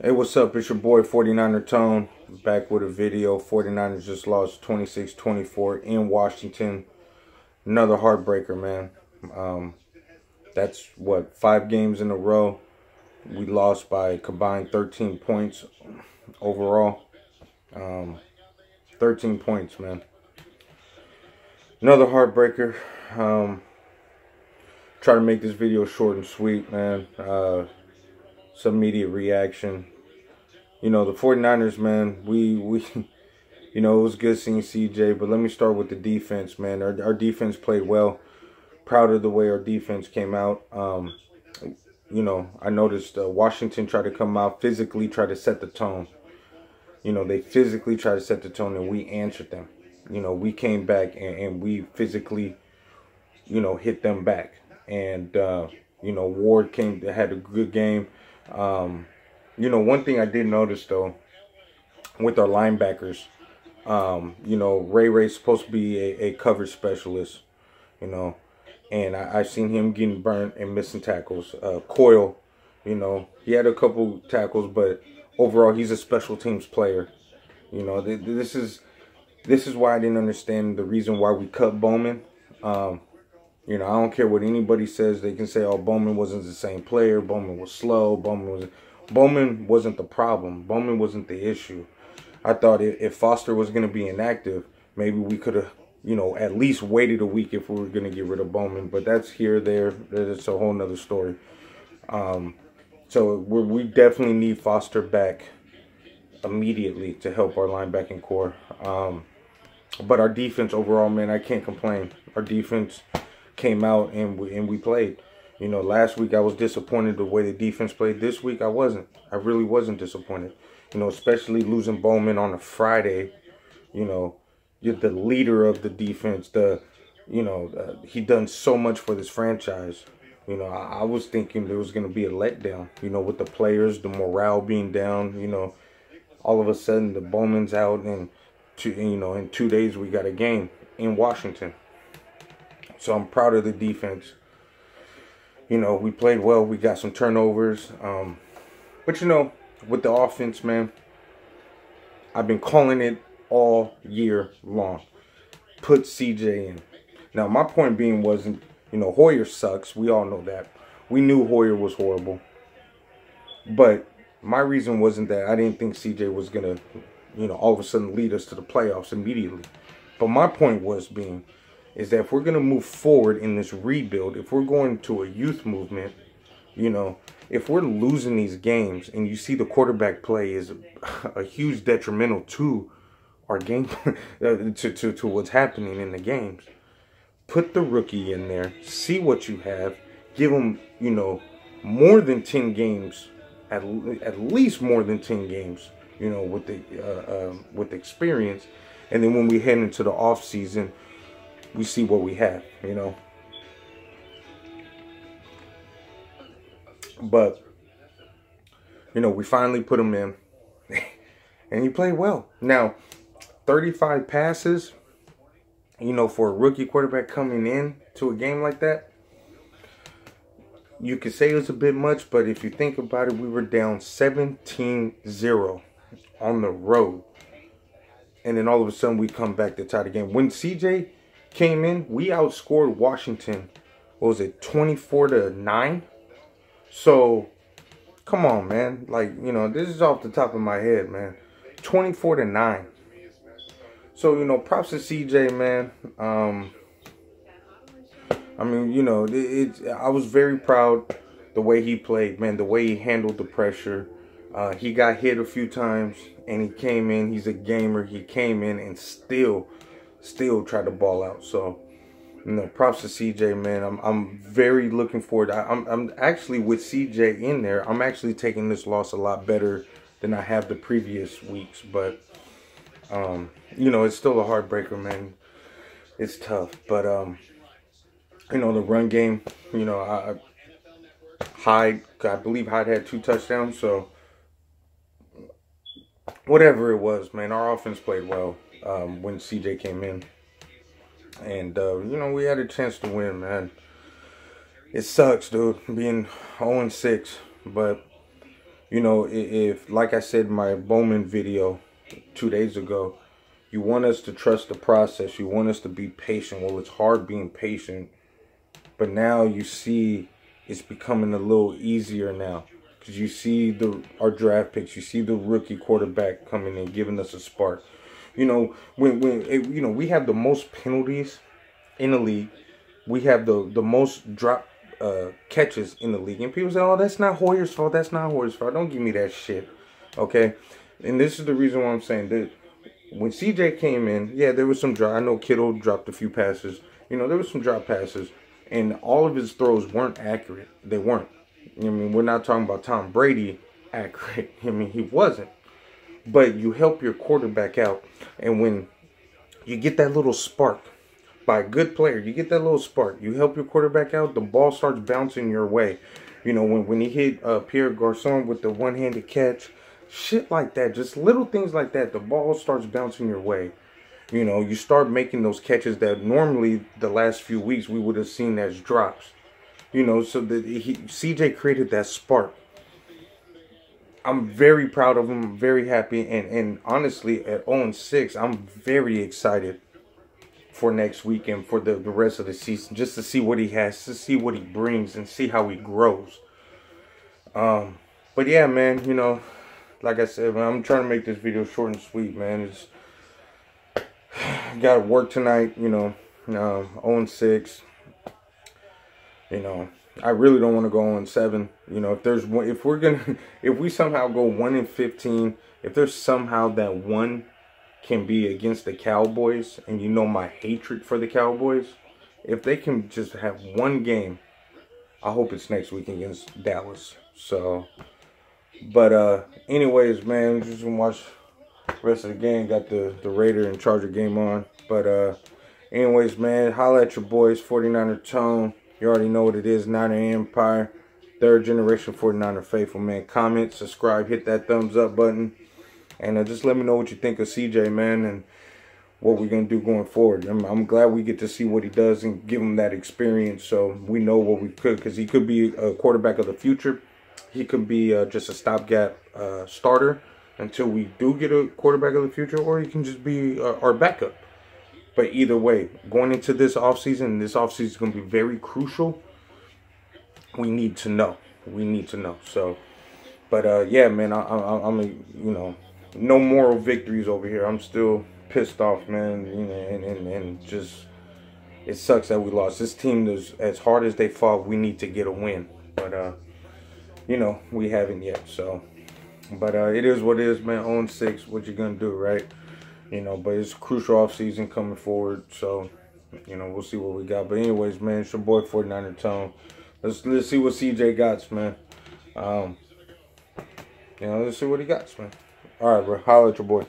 Hey, what's up? It's your boy 49er Tone, back with a video. 49ers just lost 26-24 in Washington. Another heartbreaker, man. That's what, 5 games in a row. We lost by a combined 13 points overall. 13 points, man. Another heartbreaker. Try to make this video short and sweet, man. Some immediate reaction. You know, the 49ers, man, we you know, it was good seeing CJ, but let me start with the defense, man. Our defense played well. Proud of the way our defense came out. You know, I noticed Washington tried to come out, physically try to set the tone. You know, they physically tried to set the tone, and we answered them. You know, we came back, and we physically, you know, hit them back. And, you know, Ward had a good game. You know, one thing I did notice, though, with our linebackers, you know, Ray's supposed to be a cover specialist, you know, and I've seen him getting burnt and missing tackles. Coyle, you know, he had a couple tackles, but overall, he's a special teams player. You know, this is why I didn't understand the reason why we cut Bowman. You know, I don't care what anybody says. They can say, oh, Bowman wasn't the same player. Bowman was slow. Bowman wasn't the problem. Bowman wasn't the issue. I thought if Foster was going to be inactive, maybe we could have, you know, at least waited a week if we were going to get rid of Bowman. But that's here, there. That's a whole nother story. So we definitely need Foster back immediately to help our linebacking core. But our defense overall, man, I can't complain. Our defense came out and we played. You know, last week I was disappointed the way the defense played. This week I wasn't. I really wasn't disappointed. You know, especially losing Bowman on a Friday. You know, you're the leader of the defense. He done so much for this franchise. You know, I was thinking there was going to be a letdown. You know, with the players, the morale being down. You know, all of a sudden the Bowman's out, and in 2 days we got a game in Washington. So I'm proud of the defense. You know, we played well. We got some turnovers. But, you know, with the offense, man, I've been calling it all year long. Put CJ in. Now, my point being wasn't, you know, Hoyer sucks. We all know that. We knew Hoyer was horrible. But my reason wasn't that I didn't think CJ was going to, you know, all of a sudden lead us to the playoffs immediately. But my point is that if we're going to move forward in this rebuild, if we're going to a youth movement, you know, if we're losing these games and you see the quarterback play is a huge detrimental to our game, to what's happening in the games, put the rookie in there, see what you have, give him, you know, more than 10 games, at least more than 10 games, you know, with experience. And then when we head into the off season, we see what we have, you know. But, you know, we finally put him in. And he played well. Now, 35 passes, you know, for a rookie quarterback coming in to a game like that, you could say it was a bit much. But if you think about it, we were down 17-0 on the road. And then all of a sudden we come back to tie the game. When CJ came in, we outscored Washington, what was it, 24-9? So, come on, man. Like, you know, this is off the top of my head, man. 24-9. So, you know, props to CJ, man. I mean, you know, I was very proud the way he played, man, the way he handled the pressure. He got hit a few times, and he came in. He's a gamer. He came in and still tried to ball out. So, you know, props to CJ, man. I'm very looking forward. I'm actually, with CJ in there, I'm actually taking this loss a lot better than I have the previous weeks. But, you know, it's still a heartbreaker, man. It's tough. But, you know, the run game, you know, I believe Hyde had 2 touchdowns. So, whatever it was, man, our offense played well when CJ came in. And, you know, we had a chance to win, man. It sucks, dude, being 0-6. But, You know, if like I said in my Bowman video 2 days ago, you want us to trust the process. You want us to be patient. Well, it's hard being patient. But now you see it's becoming a little easier now. Because you see our draft picks. You see the rookie quarterback coming in, giving us a spark. You know, we have the most penalties in the league. We have the most drop catches in the league. And people say, oh, that's not Hoyer's fault. That's not Hoyer's fault. Don't give me that shit. Okay? And this is the reason why I'm saying that when CJ came in, yeah, there was some drop. I know Kittle dropped a few passes. You know, there was some drop passes. And all of his throws weren't accurate. They weren't. I mean, we're not talking about Tom Brady accurate. I mean, he wasn't. But you help your quarterback out. And when you get that little spark by a good player, you get that little spark. You help your quarterback out, the ball starts bouncing your way. You know, when he hit Pierre Garçon with the one-handed catch, shit like that, just little things like that, the ball starts bouncing your way. You know, you start making those catches that normally the last few weeks we would have seen as drops. You know, so that CJ created that spark. I'm very proud of him. I'm very happy. And honestly, at 0-6, I'm very excited for next weekend, for the rest of the season, just to see what he has, to see what he brings, and see how he grows. But yeah, man, you know, like I said, man, I'm trying to make this video short and sweet, man. It's got to work tonight, you know, 0-6. You know, I really don't want to go 0-7. You know, if we somehow go 1-15, if there's somehow that one can be against the Cowboys, and you know my hatred for the Cowboys, if they can just have one game, I hope it's next week against Dallas. So, but anyways, man, just gonna watch the rest of the game. Got the Raider and Charger game on. But anyways, man, holla at your boys, 49er Tone. You already know what it is, Niner Empire, third generation 49er faithful, man. Comment, subscribe, hit that thumbs up button. And just let me know what you think of CJ, man, and what we're going to do going forward. I'm glad we get to see what he does and give him that experience so we know what we could. Because he could be a quarterback of the future. He could be just a stopgap starter until we do get a quarterback of the future. Or he can just be our backup. But either way, going into this offseason is going to be very crucial. We need to know. We need to know. So, but yeah, man, I'm you know, no moral victories over here. I'm still pissed off, man. You know, and just it sucks that we lost. This team is, as hard as they fought, we need to get a win. But you know, we haven't yet. So, but it is what it is, man. 0-6. What you gonna do, right? You know, but it's a crucial offseason coming forward. So, you know, we'll see what we got. But anyways, man, it's your boy 49er Tone. Let's see what CJ got, man. You know, let's see what he got, man. All right, bro. Holla at your boy.